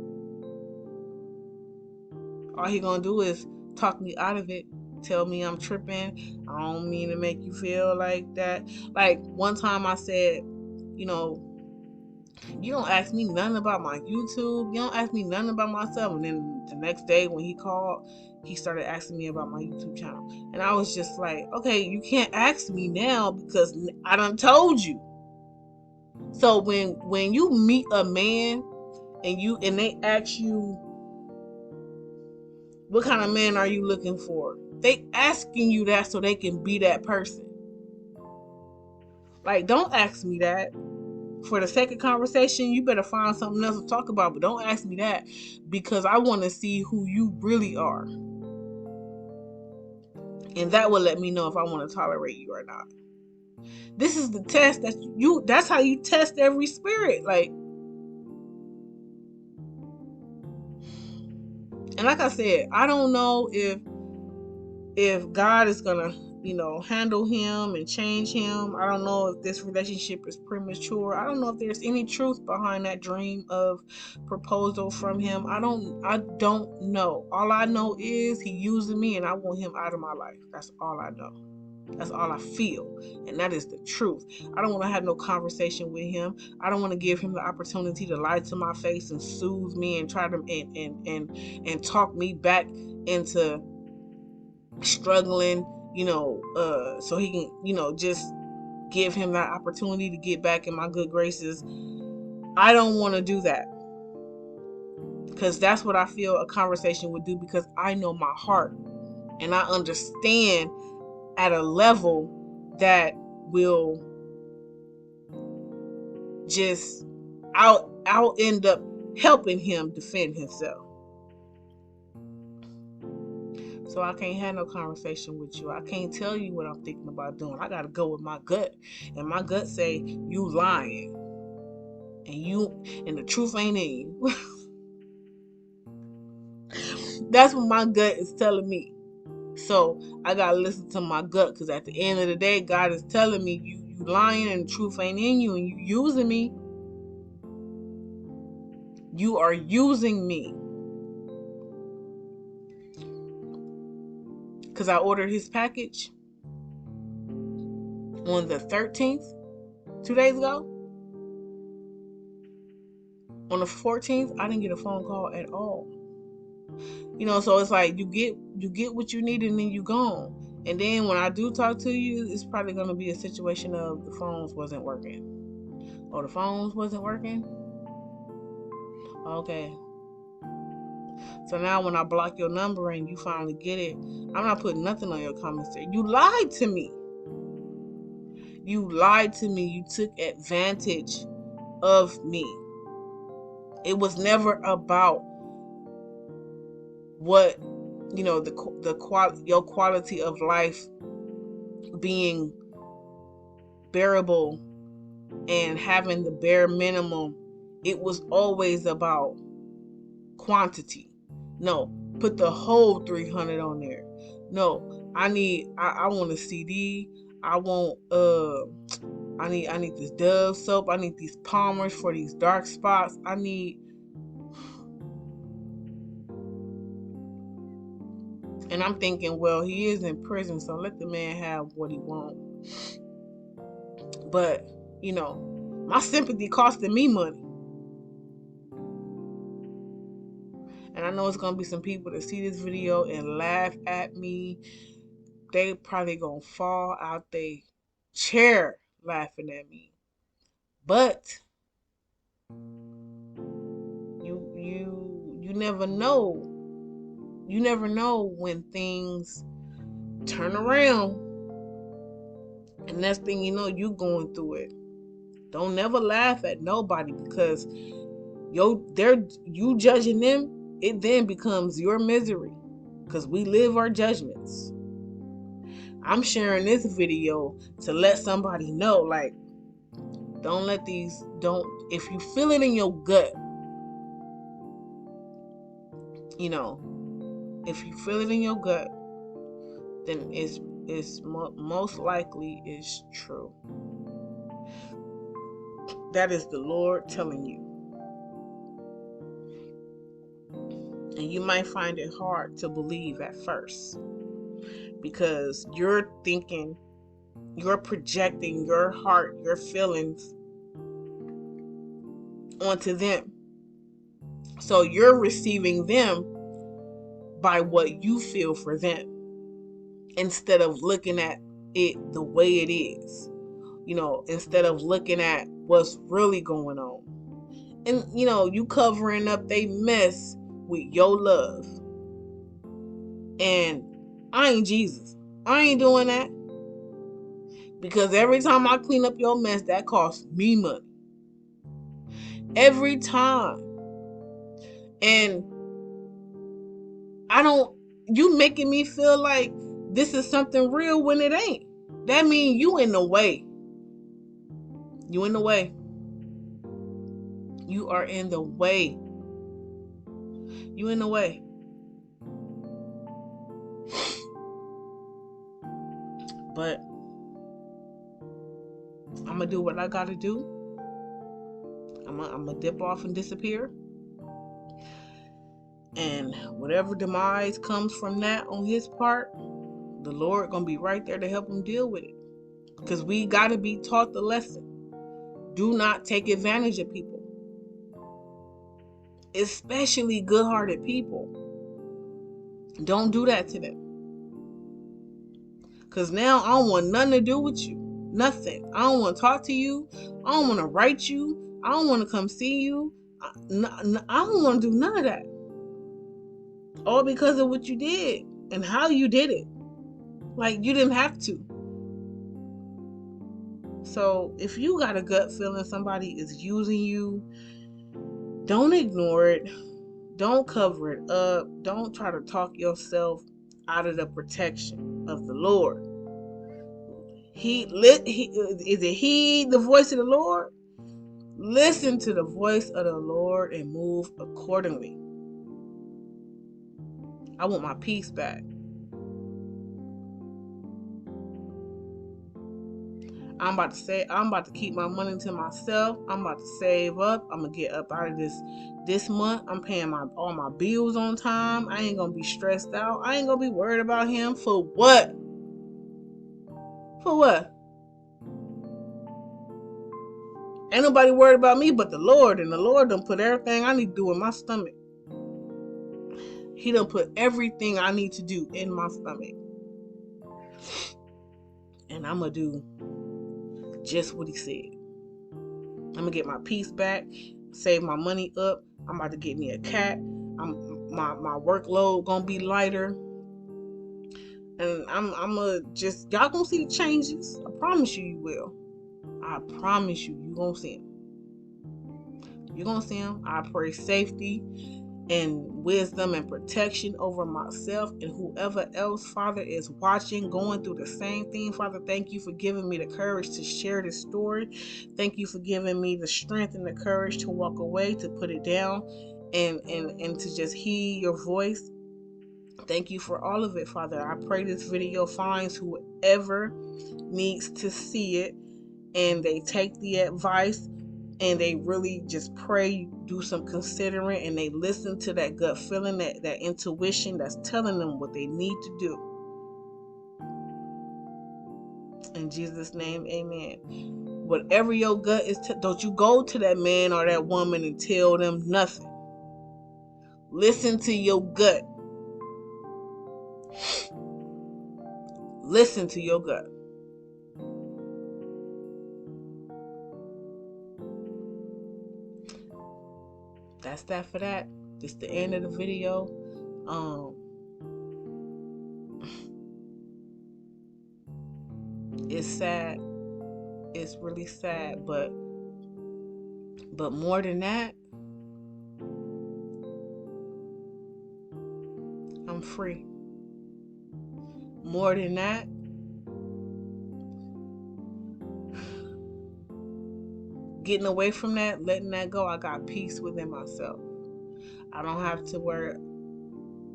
all he gonna do is talk me out of it, tell me I'm tripping. I don't mean to make you feel like that. Like one time I said, you don't ask me nothing about my YouTube. You don't ask me nothing about myself. And then the next day when he called, he started asking me about my YouTube channel. And I was just like, okay, you can't ask me now because I done told you. So when you meet a man and they ask you, what kind of man are you looking for? They asking you that so they can be that person. Like, don't ask me that. For the sake of conversation, you better find something else to talk about, but don't ask me that, because I want to see who you really are. And that will let me know if I want to tolerate you or not. This is the test that's how you test every spirit. Like, and like I said, I don't know if God is gonna, handle him and change him. I don't know if this relationship is premature. I don't know if there's any truth behind that dream of proposal from him. I don't know. All I know is he using me and I want him out of my life. That's all I know. That's all I feel. And that is the truth. I don't want to have no conversation with him. I don't want to give him the opportunity to lie to my face and soothe me and try to and talk me back into struggling, so he can, just give him that opportunity to get back in my good graces. I don't want to do that, because that's what I feel a conversation would do, because I know my heart and I understand at a level that will just I'll end up helping him defend himself. So I can't have no conversation with you. I can't tell you what I'm thinking about doing. I gotta go with my gut. And my gut say, you lying. And the truth ain't in you. That's what my gut is telling me. So I gotta listen to my gut, because at the end of the day, God is telling me you lying and the truth ain't in you, and you using me. You are using me. because I ordered his package on the 13th, 2 days ago. On the 14th, I didn't get a phone call at all. So it's like you get what you need and then you gone. And then when I do talk to you, it's probably gonna be a situation of the phones wasn't working. Oh, the phones wasn't working? Okay. So now when I block your number and you finally get it, I'm not putting nothing on your comments there. You lied to me. You lied to me. You took advantage of me. It was never about what, your quality of life being bearable and having the bare minimum. It was always about quantity. No, put the whole 300 on there. No, I want a CD. I want I need this Dove soap. I need these Palmers for these dark spots. And I'm thinking, well, he is in prison, so let the man have what he wants. But, my sympathy costing me money. And I know it's going to be some people that see this video and laugh at me. They probably going to fall out their chair laughing at me. But you never know. You never know when things turn around. And next thing you know, you going through it. Don't never laugh at nobody, because you judging them, it then becomes your misery, because we live our judgments. I'm sharing this video to let somebody know, like, if you feel it in your gut, if you feel it in your gut, then it's most likely is true. That is the Lord telling you. And you might find it hard to believe at first, because you're thinking, you're projecting your heart, your feelings onto them. So you're receiving them by what you feel for them, instead of looking at it the way it is. Instead of looking at what's really going on. And, you covering up they mess with your love. And I ain't Jesus. I ain't doing that. Because every time I clean up your mess, that costs me money. Every time. And you making me feel like this is something real when it ain't. That means you in the way. You in the way. You are in the way. You in the way. But I'm going to do what I got to do. I'm going to dip off and disappear. And whatever demise comes from that on his part, the Lord going to be right there to help him deal with it. Because we got to be taught the lesson. Do not take advantage of people. Especially good-hearted people. Don't do that to them. Because now I don't want nothing to do with you. Nothing. I don't want to talk to you. I don't want to write you. I don't want to come see you. I don't want to do none of that. All because of what you did and how you did it. Like, you didn't have to. So if you got a gut feeling somebody is using you, don't ignore it. Don't cover it up. Don't try to talk yourself out of the protection of the Lord. Is it he, the voice of the Lord? Listen to the voice of the Lord and move accordingly. I want my peace back. I'm about to keep my money to myself. I'm about to save up. I'm gonna get up out of this month. I'm paying all my bills on time. I ain't gonna be stressed out. I ain't gonna be worried about him. For what? For what? Ain't nobody worried about me but the Lord, and the Lord done put everything I need to do in my stomach. He done put everything I need to do in my stomach. And I'm gonna do just what he said. I'm gonna get my peace back, save my money up. I'm about to get me a cat. My workload gonna be lighter. And I'm gonna just, y'all gonna see the changes. I promise you will. I promise you gonna see them. You're gonna see them. I pray safety and wisdom and protection over myself and whoever else, Father, is watching, going through the same thing. Father, thank you for giving me the courage to share this story. Thank you for giving me the strength and the courage to walk away, to put it down, and to just hear your voice. Thank you for all of it, Father. I pray this video finds whoever needs to see it, and they take the advice, and they really just pray, do some considering, and they listen to that gut feeling, that intuition that's telling them what they need to do. In Jesus' name, amen. Whatever your gut is, don't you go to that man or that woman and tell them nothing. Listen to your gut. Listen to your gut. That's that for that. This is the end of the video. It's sad. It's really sad, but more than that, I'm free. More than that, getting away from that, letting that go, I got peace within myself. I don't have to worry.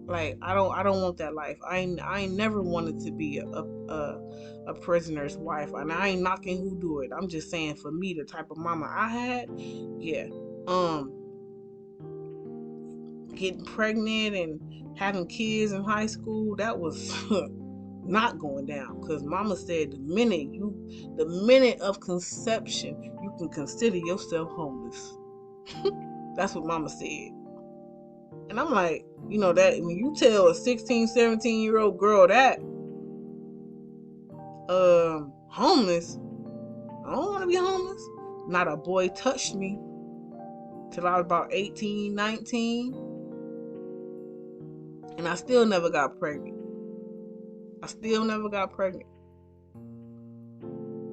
Like, I don't want that life. I ain't never wanted to be a prisoner's wife, and I ain't knocking who do it. I'm just saying, for me, the type of mama I had, yeah, getting pregnant and having kids in high school, that was not going down, because mama said the minute of conception, you can consider yourself homeless. That's what mama said. And I'm like, that when you tell a 16, 17-year-old girl that, homeless, I don't want to be homeless. Not a boy touched me till I was about 18, 19. And I still never got pregnant.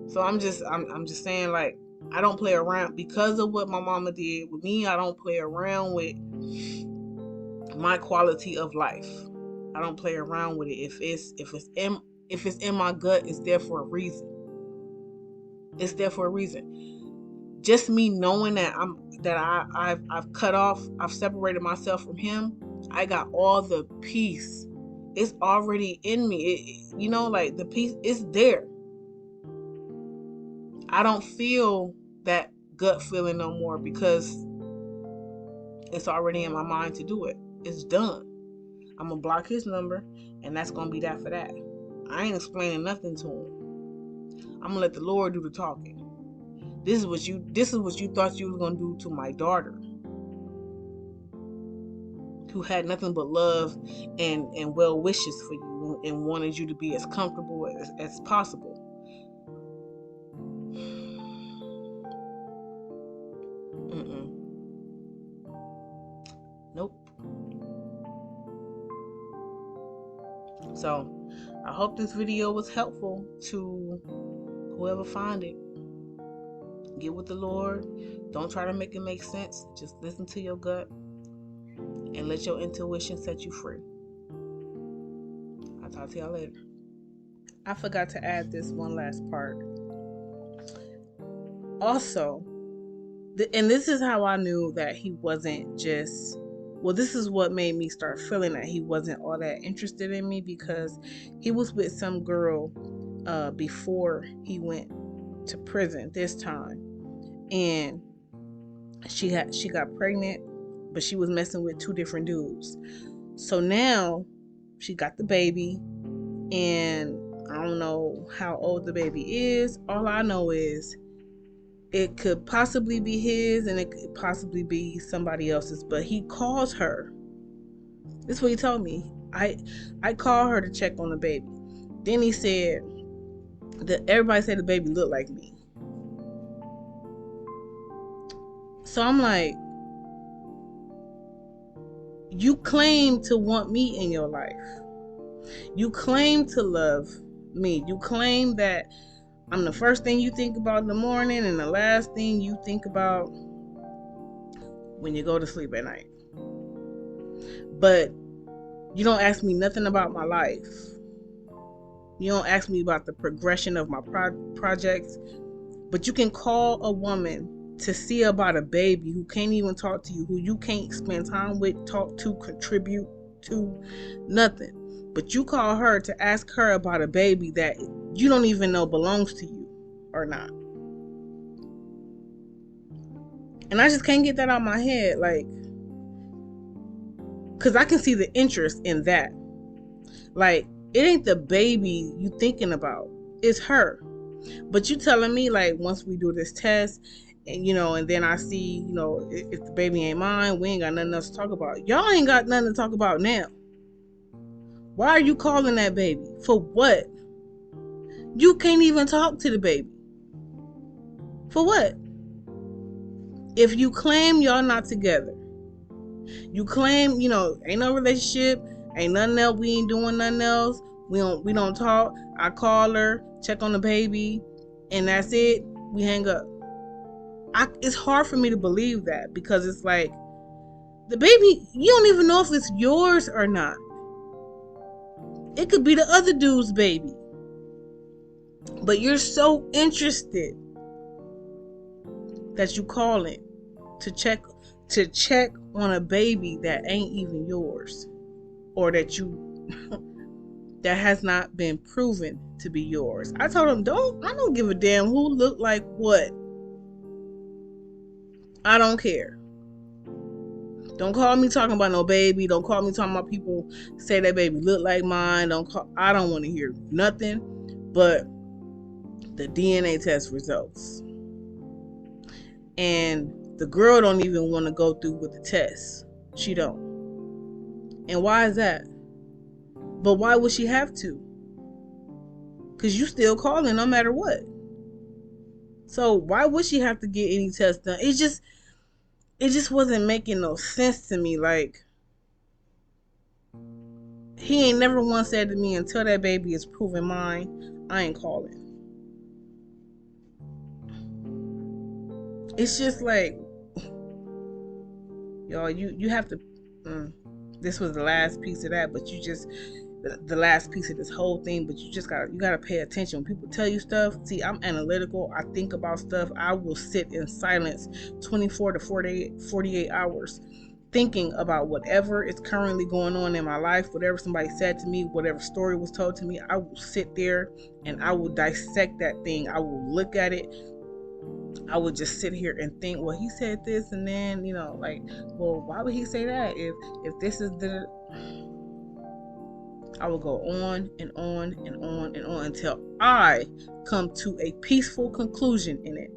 So I'm just saying, like, I don't play around because of what my mama did with me. I don't play around with my quality of life. I don't play around with it. If it's in my gut, it's there for a reason. It's there for a reason. Just me knowing that I've cut off, I've separated myself from him. I got all the peace. It's already in me. Like, the peace is there. I don't feel that gut feeling no more because it's already in my mind to do it. It's done. I'm gonna block his number, and that's gonna be that for that. I ain't explaining nothing to him. I'm gonna let the Lord do the talking. This is what you thought you was gonna do to my daughter, who had nothing but love and well wishes for you, and wanted you to be as comfortable as possible. Nope. So I hope this video was helpful to whoever find it. Get with the Lord. Don't try to make it make sense. Just listen to your gut and let your intuition set you free. I'll talk to y'all later. I forgot to add this one last part. Also, and this is how I knew that he wasn't just, well, this is what made me start feeling that he wasn't all that interested in me, because he was with some girl before he went to prison this time, and she got pregnant, but she was messing with 2 different dudes. So now she got the baby, and I don't know how old the baby is. All I know is it could possibly be his and it could possibly be somebody else's, but he calls her. This is what he told me. I called her to check on the baby. Then he said that everybody said the baby looked like me. So I'm like, you claim to want me in your life. You claim to love me. You claim that I'm the first thing you think about in the morning and the last thing you think about when you go to sleep at night. But you don't ask me nothing about my life. You don't ask me about the progression of my projects. But you can call a woman to see about a baby who can't even talk to you, who you can't spend time with, talk to, contribute to, nothing. But you call her to ask her about a baby that you don't even know belongs to you or not. And I just can't get that out of my head, like, because I can see the interest in that. Like, it ain't the baby you thinking about, it's her. But you telling me, like, once we do this test, and and then I see, if the baby ain't mine, we ain't got nothing else to talk about. Y'all ain't got nothing to talk about now. Why are you calling that baby? For what? You can't even talk to the baby. For what? If you claim y'all not together, you claim, ain't no relationship, ain't nothing else, we ain't doing nothing else, we don't talk, I call her, check on the baby, and that's it, we hang up. It's hard for me to believe that, because it's like, the baby, you don't even know if it's yours or not. It could be the other dude's baby. But you're so interested that you call it to check on a baby that ain't even yours, or that that has not been proven to be yours. I told him, I don't give a damn who looked like what. I don't care. Don't call me talking about no baby. Don't call me talking about people say that baby look like mine. I don't want to hear nothing but the DNA test results. And the girl don't even want to go through with the test. She don't. And why is that? But why would she have to? Because you still calling no matter what. So why would she have to get any test done? It just wasn't making no sense to me. Like, he ain't never once said to me, until that baby is proven mine, I ain't calling. It's just like, y'all, you have to, this was the last piece of that, but the last piece of this whole thing, but you gotta pay attention. When people tell you stuff, see, I'm analytical, I think about stuff, I will sit in silence 24 to 48 hours thinking about whatever is currently going on in my life, whatever somebody said to me, whatever story was told to me. I will sit there and I will dissect that thing. I will look at it. I would just sit here and think, well, he said this, and then, like, well, why would he say that? If this is I will go on and on and on and on until I come to a peaceful conclusion in it.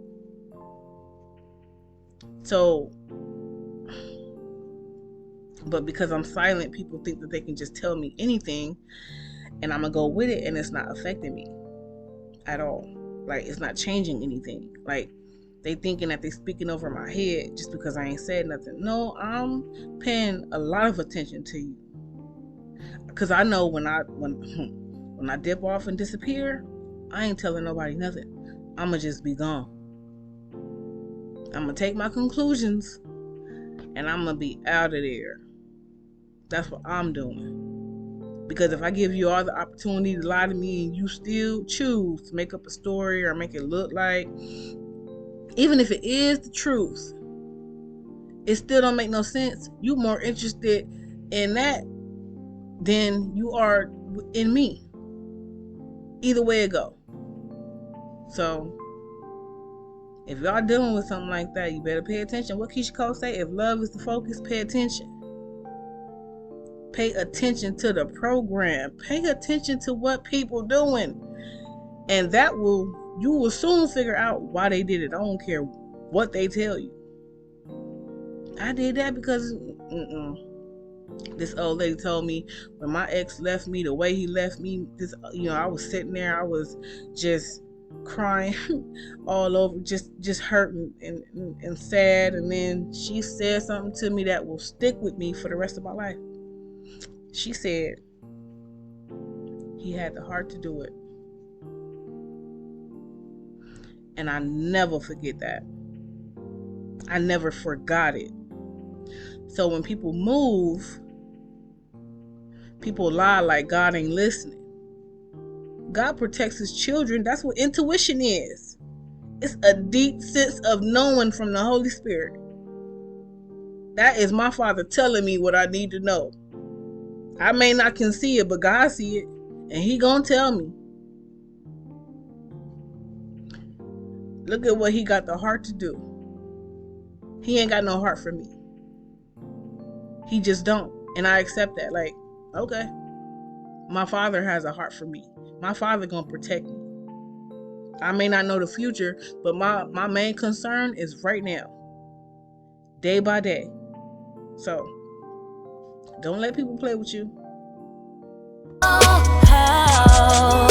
So, but because I'm silent, people think that they can just tell me anything and I'm gonna go with it, and it's not affecting me at all. Like, it's not changing anything. Like, they thinking that they speaking over my head just because I ain't said nothing. No, I'm paying a lot of attention to you, because I know when I dip off and disappear, I ain't telling nobody nothing. I'ma just be gone. I'm gonna take my conclusions and I'm gonna be out of there. That's what I'm doing. Because if I give you all the opportunity to lie to me and you still choose to make up a story or make it look like, even if it is the truth, it still don't make no sense. You more interested in that than you are in me. Either way it go. So If y'all dealing with something like that, you better pay attention. What Keisha Cole say? If love is the focus, pay attention. Pay attention to the program. Pay attention to what people doing. And you will soon figure out why they did it. I don't care what they tell you. I did that because this old lady told me when my ex left me, the way he left me, I was sitting there, I was just crying all over, just hurting and sad. And then she said something to me that will stick with me for the rest of my life. She said he had the heart to do it. And I never forget that. I never forgot it. So when people move, people lie like God ain't listening. God protects his children. That's what intuition is. It's a deep sense of knowing from the Holy Spirit. That is my Father telling me what I need to know. I may not can see it, but God see it. And he gonna tell me. Look at what he got the heart to do. He ain't got no heart for me. He just don't. And I accept that. Like, okay. My Father has a heart for me. My Father gonna protect me. I may not know the future, but my main concern is right now. Day by day. So, don't let people play with you. Oh,